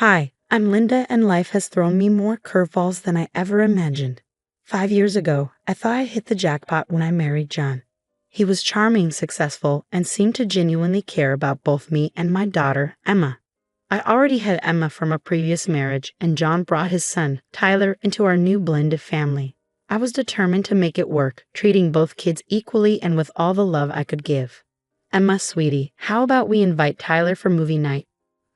Hi, I'm Linda, and life has thrown me more curveballs than I ever imagined. 5 years ago, I thought I hit the jackpot when I married John. He was charming, successful, and seemed to genuinely care about both me and my daughter, Emma. I already had Emma from a previous marriage, and John brought his son, Tyler, into our new blended family. I was determined to make it work, treating both kids equally and with all the love I could give. Emma, sweetie, how about we invite Tyler for movie night?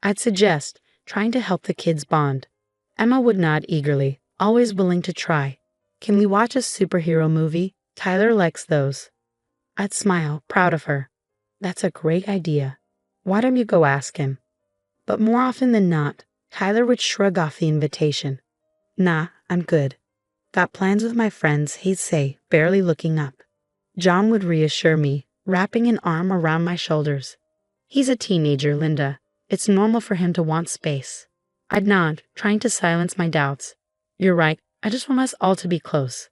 I'd suggest, trying to help the kids bond. Emma would nod eagerly, always willing to try. Can we watch a superhero movie? Tyler likes those. I'd smile, proud of her. That's a great idea. Why don't you go ask him? But more often than not, Tyler would shrug off the invitation. Nah, I'm good. Got plans with my friends, he'd say, barely looking up. John would reassure me, wrapping an arm around my shoulders. He's a teenager, Linda. It's normal for him to want space. I'd nod, trying to silence my doubts. You're right, I just want us all to be close.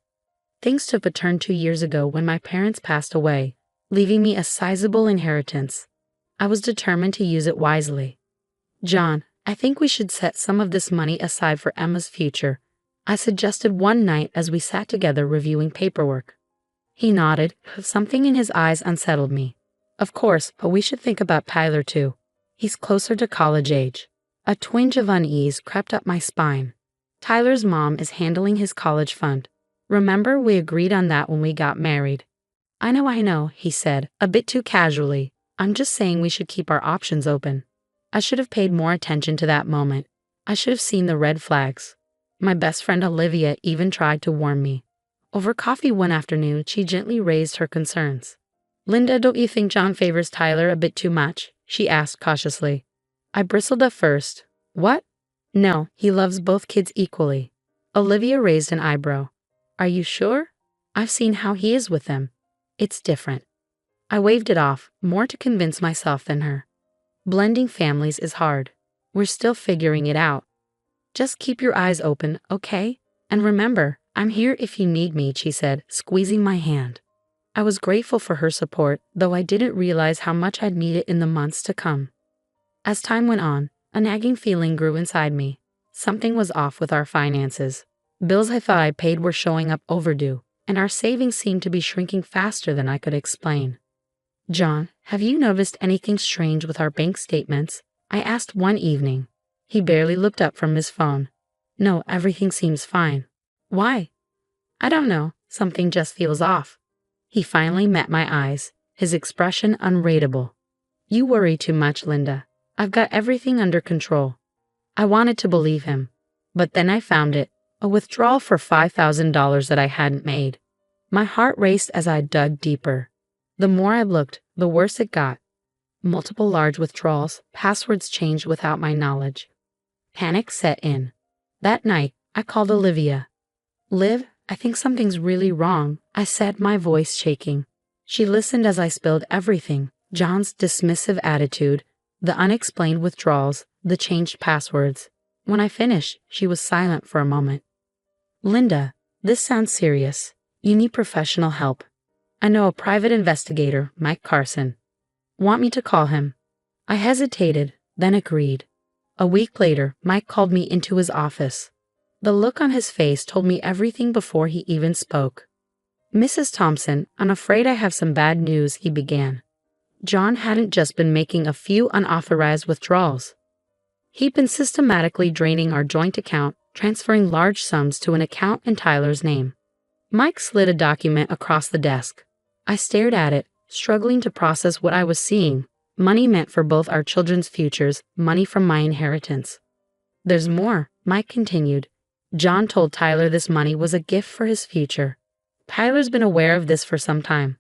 Things took a turn 2 years ago when my parents passed away, leaving me a sizable inheritance. I was determined to use it wisely. John, I think we should set some of this money aside for Emma's future, I suggested one night as we sat together reviewing paperwork. He nodded, but something in his eyes unsettled me. Of course, but we should think about Tyler too. He's closer to college age. A twinge of unease crept up my spine. Tyler's mom is handling his college fund. Remember, we agreed on that when we got married. I know, he said, a bit too casually. I'm just saying we should keep our options open. I should have paid more attention to that moment. I should have seen the red flags. My best friend Olivia even tried to warn me. Over coffee one afternoon, she gently raised her concerns. Linda, don't you think John favors Tyler a bit too much? She asked cautiously. I bristled at first. What? No, he loves both kids equally. Olivia raised an eyebrow. Are you sure? I've seen how he is with them. It's different. I waved it off, more to convince myself than her. Blending families is hard. We're still figuring it out. Just keep your eyes open, okay? And remember, I'm here if you need me, she said, squeezing my hand. I was grateful for her support, though I didn't realize how much I'd need it in the months to come. As time went on, a nagging feeling grew inside me. Something was off with our finances. Bills I thought I paid were showing up overdue, and our savings seemed to be shrinking faster than I could explain. John, have you noticed anything strange with our bank statements? I asked one evening. He barely looked up from his phone. No, everything seems fine. Why? I don't know. Something just feels off. He finally met my eyes, his expression unreadable. You worry too much, Linda. I've got everything under control. I wanted to believe him, but then I found it, a withdrawal for $5,000 that I hadn't made. My heart raced as I dug deeper. The more I looked, the worse it got. Multiple large withdrawals, passwords changed without my knowledge. Panic set in. That night, I called Olivia. Liv, I think something's really wrong, I said, my voice shaking. She listened as I spilled everything, John's dismissive attitude, the unexplained withdrawals, the changed passwords. When I finished, she was silent for a moment. Linda, this sounds serious. You need professional help. I know a private investigator, Mike Carson. Want me to call him? I hesitated, then agreed. A week later, Mike called me into his office. The look on his face told me everything before he even spoke. Mrs. Thompson, I'm afraid I have some bad news, he began. John hadn't just been making a few unauthorized withdrawals. He'd been systematically draining our joint account, transferring large sums to an account in Tyler's name. Mike slid a document across the desk. I stared at it, struggling to process what I was seeing. Money meant for both our children's futures, money from my inheritance. There's more, Mike continued. John told Tyler this money was a gift for his future. Tyler's been aware of this for some time.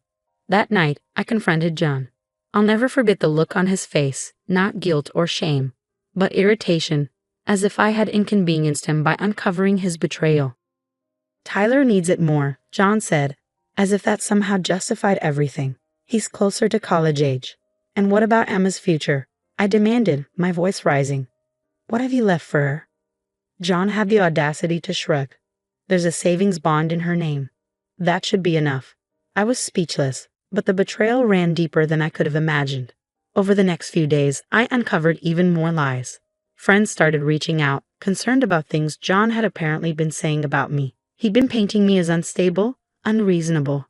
That night, I confronted John. I'll never forget the look on his face, not guilt or shame, but irritation, as if I had inconvenienced him by uncovering his betrayal. Tyler needs it more, John said, as if that somehow justified everything. He's closer to college age. And what about Emma's future? I demanded, my voice rising. What have you left for her? John had the audacity to shrug. There's a savings bond in her name. That should be enough. I was speechless, but the betrayal ran deeper than I could have imagined. Over the next few days, I uncovered even more lies. Friends started reaching out, concerned about things John had apparently been saying about me. He'd been painting me as unstable, unreasonable,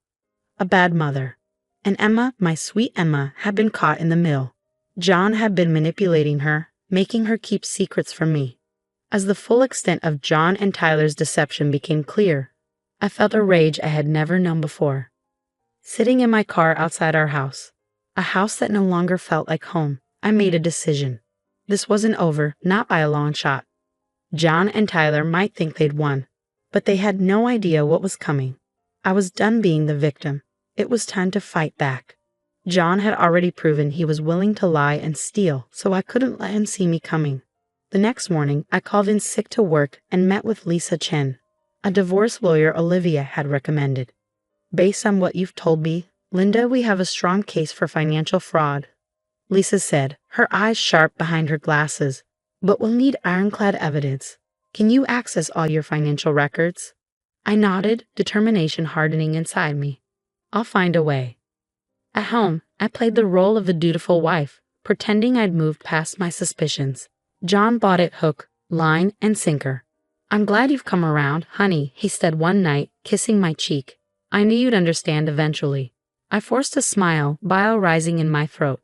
a bad mother. And Emma, my sweet Emma, had been caught in the middle. John had been manipulating her, making her keep secrets from me. As the full extent of John and Tyler's deception became clear, I felt a rage I had never known before. Sitting in my car outside our house, a house that no longer felt like home, I made a decision. This wasn't over, not by a long shot. John and Tyler might think they'd won, but they had no idea what was coming. I was done being the victim. It was time to fight back. John had already proven he was willing to lie and steal, so I couldn't let him see me coming. The next morning, I called in sick to work and met with Lisa Chen, a divorce lawyer Olivia had recommended. Based on what you've told me, Linda, we have a strong case for financial fraud, Lisa said, her eyes sharp behind her glasses. But we'll need ironclad evidence. Can you access all your financial records? I nodded, determination hardening inside me. I'll find a way. At home, I played the role of the dutiful wife, pretending I'd moved past my suspicions. John bought it hook, line, and sinker. I'm glad you've come around, honey, he said one night, kissing my cheek. I knew you'd understand eventually. I forced a smile, bile rising in my throat.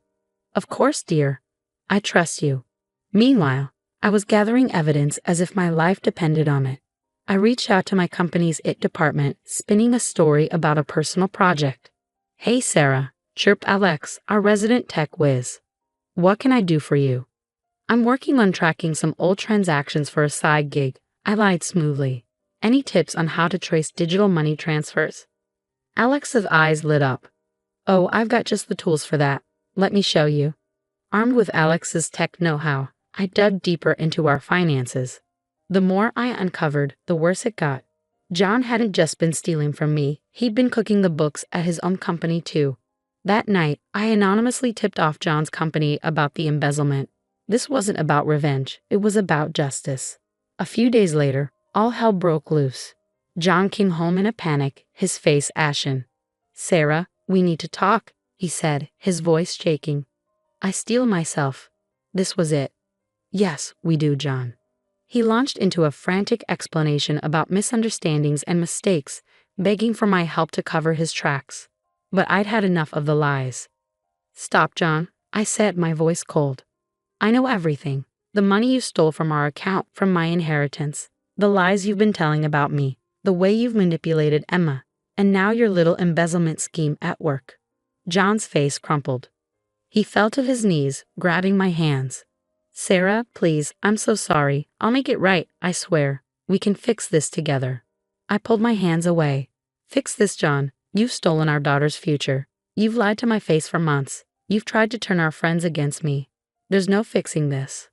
Of course, dear. I trust you. Meanwhile, I was gathering evidence as if my life depended on it. I reached out to my company's IT department, spinning a story about a personal project. Hey Sarah, chirped Alex, our resident tech whiz. What can I do for you? I'm working on tracking some old transactions for a side gig, I lied smoothly. Any tips on how to trace digital money transfers? Alex's eyes lit up. Oh, I've got just the tools for that. Let me show you. Armed with Alex's tech know-how, I dug deeper into our finances. The more I uncovered, the worse it got. John hadn't just been stealing from me, he'd been cooking the books at his own company too. That night, I anonymously tipped off John's company about the embezzlement. This wasn't about revenge, it was about justice. A few days later, all hell broke loose. John came home in a panic, his face ashen. Sarah, we need to talk, he said, his voice shaking. I steel myself. This was it. Yes, we do, John. He launched into a frantic explanation about misunderstandings and mistakes, begging for my help to cover his tracks. But I'd had enough of the lies. Stop, John, I said, my voice cold. I know everything. The money you stole from our account, from my inheritance, the lies you've been telling about me, the way you've manipulated Emma, and now your little embezzlement scheme at work. John's face crumpled. He fell to his knees, grabbing my hands. Sarah, please, I'm so sorry. I'll make it right, I swear. We can fix this together. I pulled my hands away. Fix this, John. You've stolen our daughter's future. You've lied to my face for months. You've tried to turn our friends against me. There's no fixing this.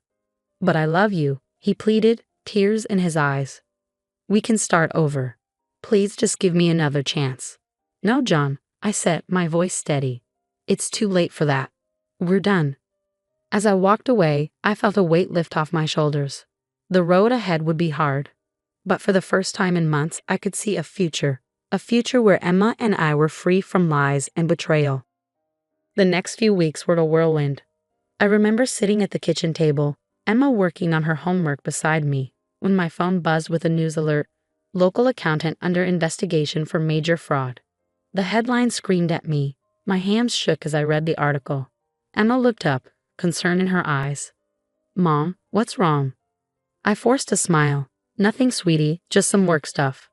But I love you, he pleaded, tears in his eyes. We can start over. Please just give me another chance. No, John, I said, my voice steady. It's too late for that. We're done. As I walked away, I felt a weight lift off my shoulders. The road ahead would be hard. But for the first time in months, I could see a future where Emma and I were free from lies and betrayal. The next few weeks were a whirlwind. I remember sitting at the kitchen table, Emma working on her homework beside me, when my phone buzzed with a news alert. Local accountant under investigation for major fraud. The headline screamed at me. My hands shook as I read the article. Emma looked up, concern in her eyes. Mom, what's wrong? I forced a smile. Nothing, sweetie, just some work stuff.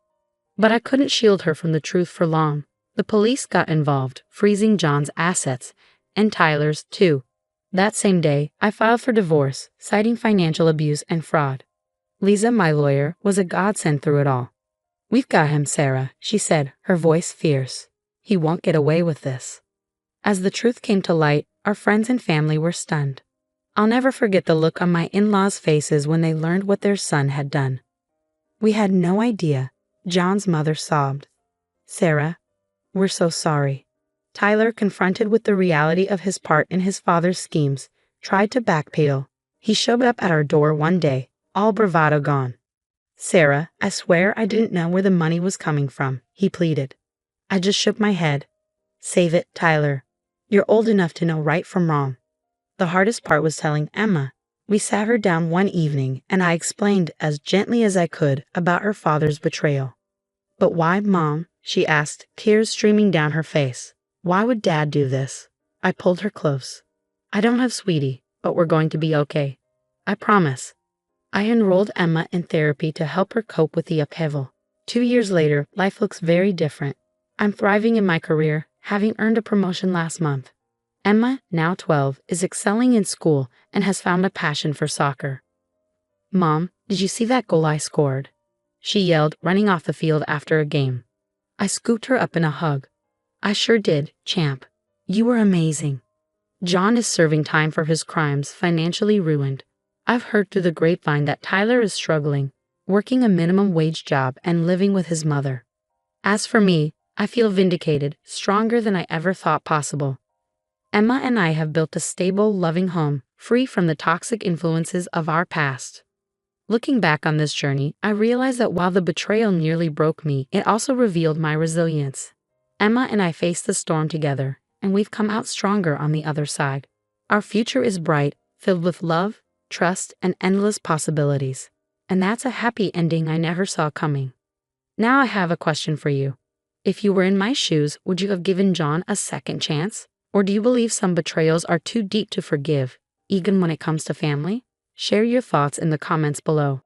But I couldn't shield her from the truth for long. The police got involved, freezing John's assets, and Tyler's, too. That same day, I filed for divorce, citing financial abuse and fraud. Lisa, my lawyer, was a godsend through it all. We've got him, Sarah, she said, her voice fierce. He won't get away with this. As the truth came to light, our friends and family were stunned. I'll never forget the look on my in-laws' faces when they learned what their son had done. We had no idea, John's mother sobbed. Sarah, we're so sorry. Tyler, confronted with the reality of his part in his father's schemes, tried to backpedal. He showed up at our door one day, all bravado gone. Sarah, I swear I didn't know where the money was coming from, he pleaded. I just shook my head. Save it, Tyler. You're old enough to know right from wrong. The hardest part was telling Emma. We sat her down one evening and I explained as gently as I could about her father's betrayal. But why, Mom? She asked, tears streaming down her face. Why would Dad do this? I pulled her close. I don't have Sweetie, but we're going to be okay. I promise. I enrolled Emma in therapy to help her cope with the upheaval. 2 years later, life looks very different. I'm thriving in my career, having earned a promotion last month. Emma, now 12, is excelling in school and has found a passion for soccer. Mom, did you see that goal I scored? She yelled, running off the field after a game. I scooped her up in a hug. I sure did, champ. You were amazing. John is serving time for his crimes, financially ruined. I've heard through the grapevine that Tyler is struggling, working a minimum wage job and living with his mother. As for me, I feel vindicated, stronger than I ever thought possible. Emma and I have built a stable, loving home, free from the toxic influences of our past. Looking back on this journey, I realize that while the betrayal nearly broke me, it also revealed my resilience. Emma and I faced the storm together, and we've come out stronger on the other side. Our future is bright, filled with love, trust, and endless possibilities. And that's a happy ending I never saw coming. Now I have a question for you. If you were in my shoes, would you have given John a second chance? Or do you believe some betrayals are too deep to forgive, even when it comes to family? Share your thoughts in the comments below.